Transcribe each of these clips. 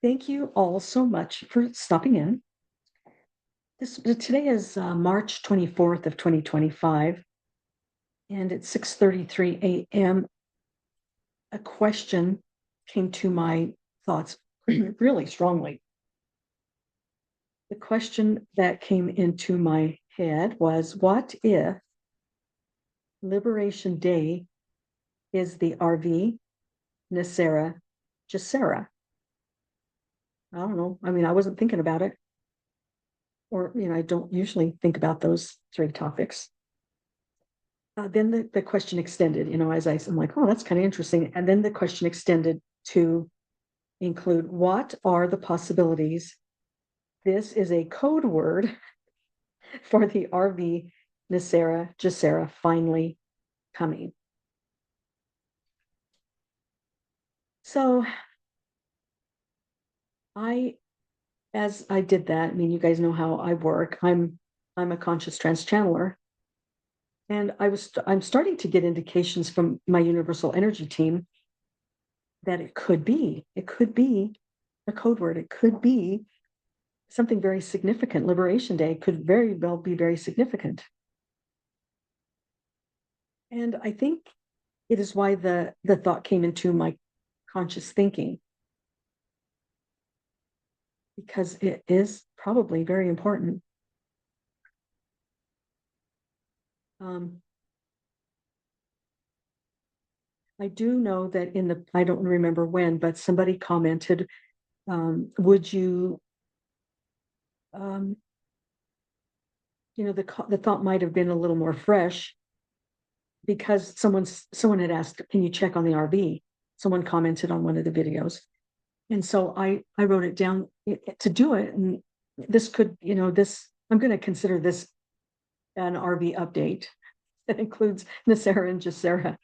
Thank you all so much for stopping in. Today is March 24th of 2025, and at 6:33 a.m., a question came to my thoughts really strongly. The question that came into my head was, what if Liberation Day is the RV, nesara, gesara? I don't know. I mean, I wasn't thinking about it, or, I don't usually think about those three topics. Then the question extended, as I'm like, oh, that's kind of interesting. And then the question extended to include, what are the possibilities? This is a code word for the RV nesara gesara finally coming. So as I did that, I mean, you guys know how I work. I'm a conscious trance channeler. And I'm starting to get indications from my universal energy team that it could be a code word. It could be something very significant. Liberation Day could very well be very significant. And I think it is why the thought came into my conscious thinking, because it is probably very important. I do know that I don't remember when, but somebody commented, would you, um, the thought might have been a little more fresh because someone had asked, can you check on the RV? Someone commented on one of the videos. And so I wrote it down to do it. And this could, I'm going to consider this an RV update that includes nesara and gesara.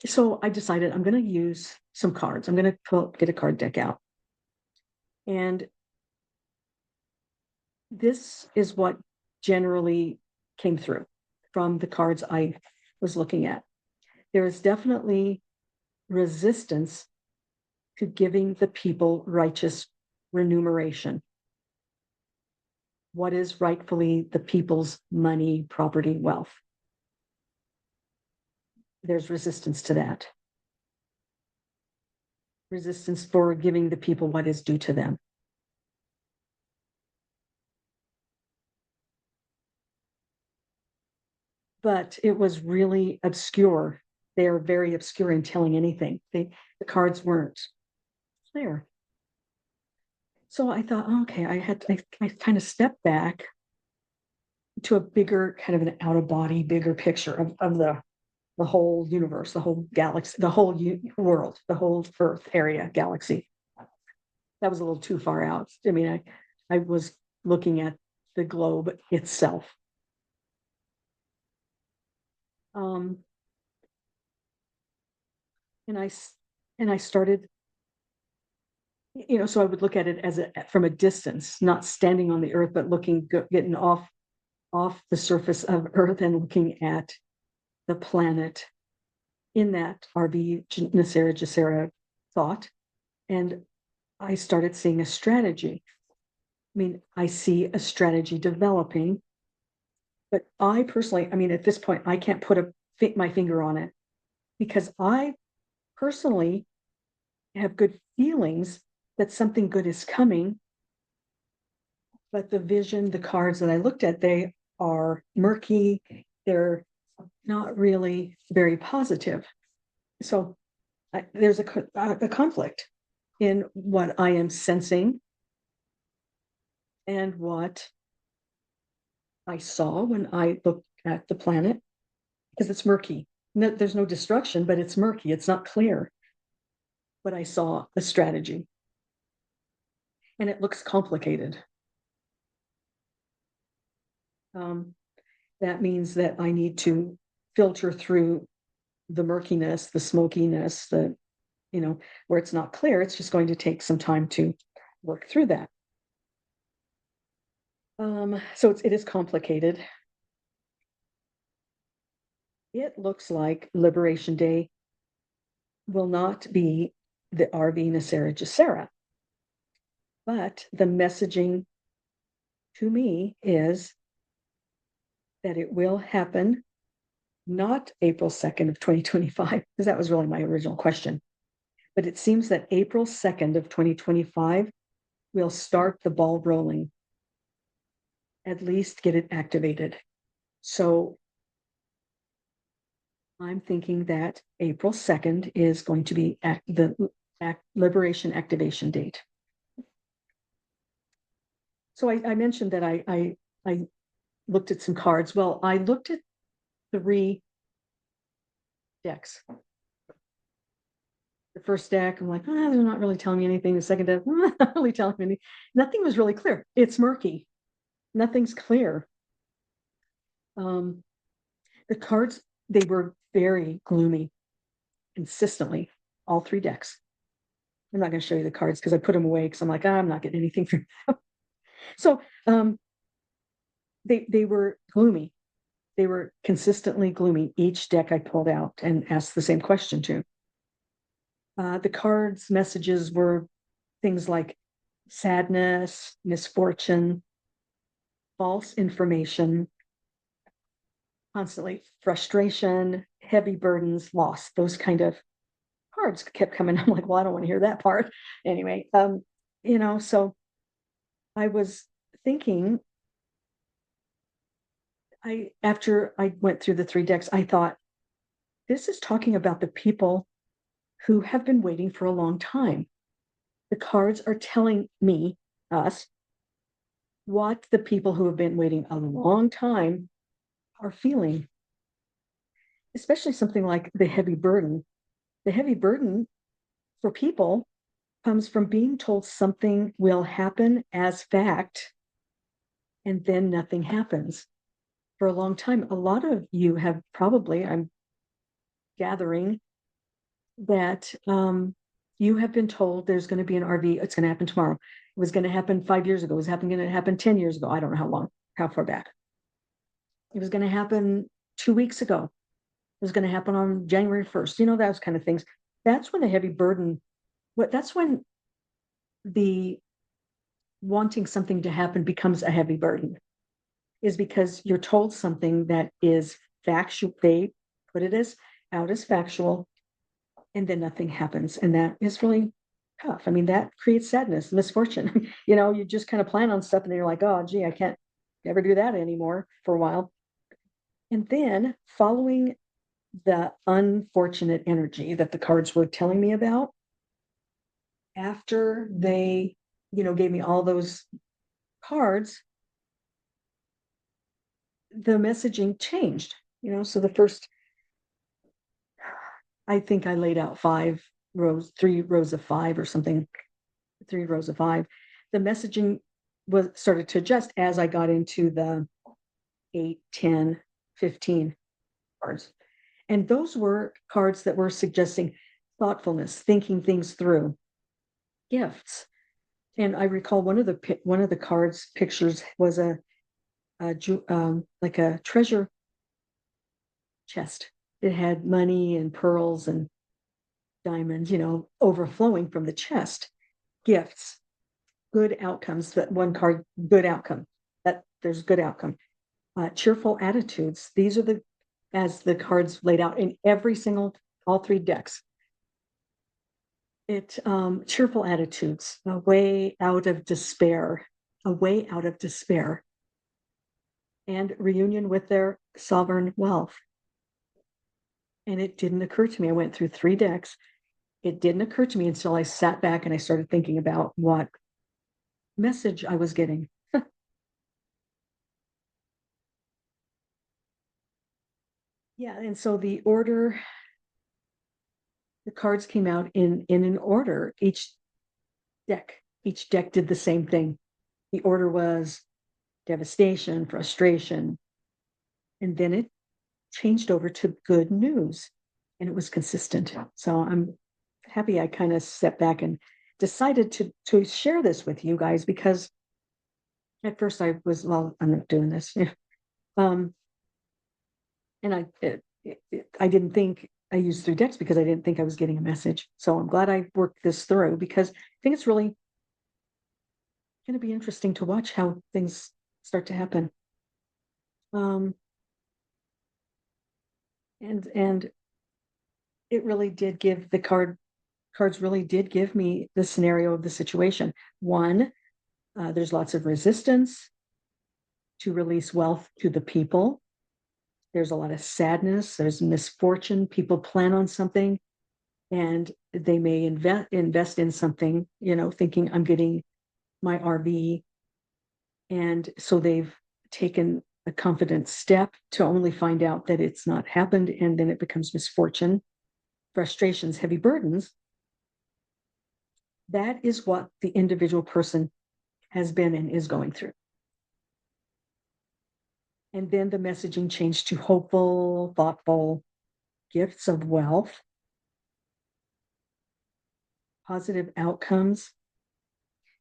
So I decided I'm going to use some cards. I'm going to get a card deck out. And this is what generally came through from the cards I was looking at. There is definitely resistance to giving the people righteous remuneration. What is rightfully the people's money, property, wealth? There's resistance to that. Resistance for giving the people what is due to them. But it was really obscure. They are very obscure in telling anything. The cards weren't clear. So I thought, okay, I kind of stepped back to a bigger, kind of an out of body, bigger picture of the whole universe, the whole galaxy, the whole world, the whole Earth area, galaxy. That was a little too far out. I mean, I was looking at the globe itself. Um, and I started, so I would look at it from a distance, not standing on the Earth, but getting off the surface of Earth and looking at the planet in that RV nesara gesara thought. And I started seeing a strategy. I mean, I see a strategy developing, but I personally, I mean, at this point, I can't put my finger on it because I personally have good feelings that something good is coming. But the vision, the cards that I looked at, they are murky. They're not really very positive. So there's a conflict in what I am sensing and what I saw when I looked at the planet, because it's murky. No, there's no destruction, but it's murky. It's not clear. But I saw a strategy, and it looks complicated. That means that I need to filter through the murkiness, the smokiness, where it's not clear. It's just going to take some time to work through that. So it is complicated. It looks like Liberation Day will not be the RV nesara gesara. But the messaging to me is that it will happen not April 2nd of 2025, because that was really my original question. But it seems that April 2nd of 2025 will start the ball rolling, at least get it activated. So I'm thinking that April 2nd is going to be the liberation activation date. So I mentioned that I looked at some cards. Well, I looked at 3 decks. The first deck, I'm like, they're not really telling me anything. The second deck, not really telling me anything. Nothing was really clear. It's murky. Nothing's clear. The cards, they were very gloomy consistently, all 3 decks. I'm not going to show you the cards because I put them away because I'm like, I'm not getting anything from them. So they were gloomy. They were consistently gloomy. Each deck I pulled out and asked the same question to. The cards' messages were things like sadness, misfortune, false information, constantly frustration, heavy burdens, loss. Those kind of cards kept coming. I'm like, well, I don't want to hear that part. Anyway, so I was thinking, after I went through the 3 decks, I thought, this is talking about the people who have been waiting for a long time. The cards are telling us, what the people who have been waiting a long time are feeling, especially something like the heavy burden. The heavy burden for people comes from being told something will happen as fact, and then nothing happens. For a long time, a lot of you have probably, I'm gathering, that you have been told there's going to be an RV, it's going to happen tomorrow. It was going to happen 5 years ago. It was going to happen 10 years ago. I don't know how far back. It was going to happen 2 weeks ago. It was going to happen on January 1st. Those kind of things. That's when the heavy burden, that's when the wanting something to happen becomes a heavy burden, is because you're told something that is factual. They put it out as factual, and then nothing happens. And that is really tough. I mean, that creates sadness, misfortune. You just kind of plan on stuff and then you're like, oh, gee, I can't ever do that anymore for a while. And then following the unfortunate energy that the cards were telling me about, after they, gave me all those cards, the messaging changed, so the first, I think I laid out 3 rows of 5 or something, 3 rows of 5. The messaging started to adjust as I got into the 8, 10, 15 cards. And those were cards that were suggesting thoughtfulness, thinking things through, gifts. And I recall one of the cards pictures was like a treasure chest. It had money and pearls and diamonds, overflowing from the chest. Gifts, good outcomes. That one card, good outcome. That there's good outcome. Cheerful attitudes. These are as the cards laid out in all 3 decks. Cheerful attitudes, a way out of despair, and reunion with their sovereign wealth. And it didn't occur to me. I went through 3 decks. It didn't occur to me until I sat back and I started thinking about what message I was getting. Yeah, and so the cards came out in an order. Each deck did the same thing. The order was devastation, frustration, and then it changed over to good news, and it was consistent. So I'm happy I kind of stepped back and decided to share this with you guys, because at first I was, well, I'm not doing this. And I didn't think I used 3 decks because I didn't think I was getting a message. So I'm glad I worked this through because I think it's really going to be interesting to watch how things start to happen. Um, and it really did give the cards really did give me the scenario of the situation. One, there's lots of resistance to release wealth to the people. There's a lot of sadness, there's misfortune. People plan on something and they may invest in something, thinking I'm getting my RV. And so they've taken a confident step to only find out that it's not happened. And then it becomes misfortune, frustrations, heavy burdens. That is what the individual person has been and is going through. And then the messaging changed to hopeful, thoughtful gifts of wealth, positive outcomes.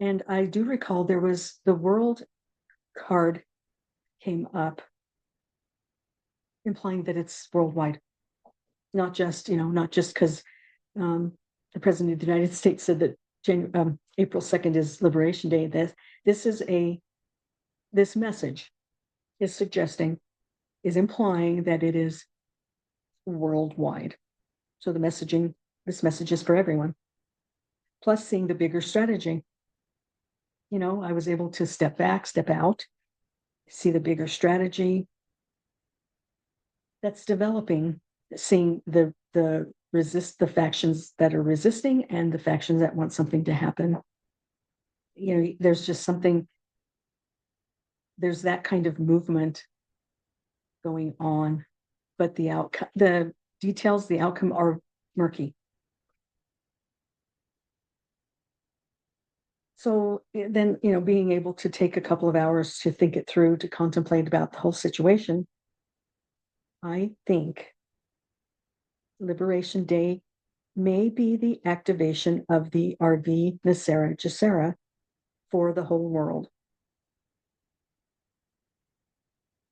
And I do recall there was the world card came up, implying that it's worldwide, not just because the president of the United States said that April 2nd is Liberation Day. This message is suggesting, is implying that it is worldwide. So this message is for everyone. Plus, seeing the bigger strategy. I was able to step back, step out, see the bigger strategy that's developing, seeing the factions that are resisting and the factions that want something to happen. There's just something, there's that kind of movement going on, but the details, the outcome are murky. So then, being able to take a couple of hours to think it through, to contemplate about the whole situation, I think Liberation Day may be the activation of the RV nesara gesara for the whole world.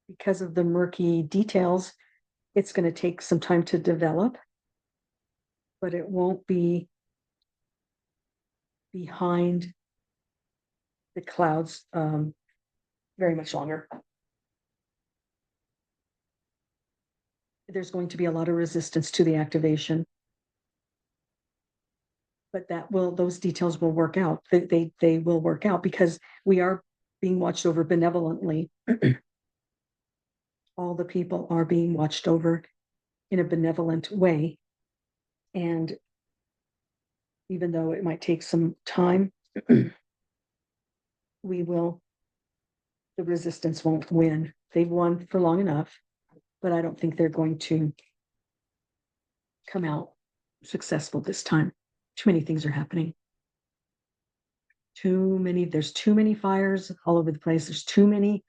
Because of the murky details, it's going to take some time to develop, but it won't be behind the clouds very much longer. There's going to be a lot of resistance to the activation, but those details will work out. They will work out because we are being watched over benevolently. All the people are being watched over in a benevolent way. And even though it might take some time, the resistance won't win. They've won for long enough, but I don't think they're going to come out successful this time. Too many things are happening. There's too many fires all over the place. There's too many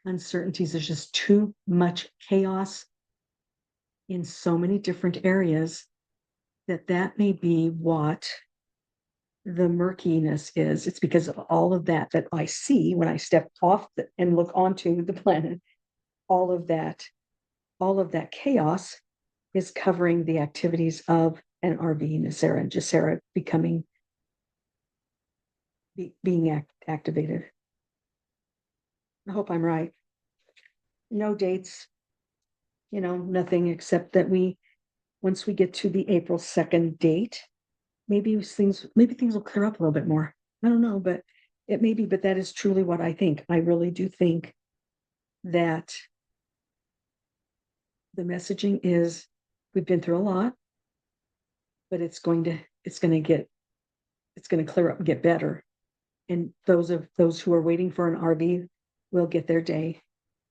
uncertainties. There's just too much chaos in so many different areas that may be what the murkiness is. It's because of all of that I see when I step off and look onto the planet. All of that chaos is covering the activities of an RV, nesara, and gesara being activated. I hope I'm right. No dates, nothing except that once we get to the April 2nd date, maybe things will clear up a little bit more. I don't know, but it may be, but that is truly what I think. I really do think that the messaging is, we've been through a lot, but it's going to clear up and get better. And those who are waiting for an RV will get their day.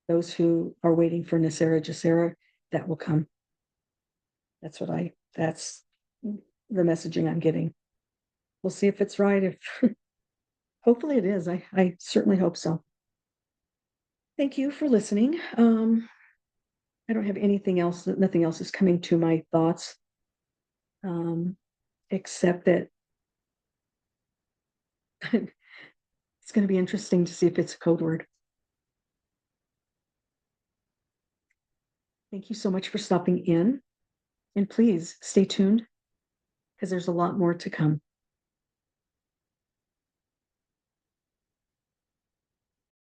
Those who are waiting for nesara gesara, that will come. That's the messaging I'm getting. We'll see if it's right. If hopefully it is. I certainly hope so. Thank you for listening. I don't have anything else. Nothing else is coming to my thoughts, except that it's going to be interesting to see if it's a code word. Thank you so much for stopping in. And please stay tuned because there's a lot more to come.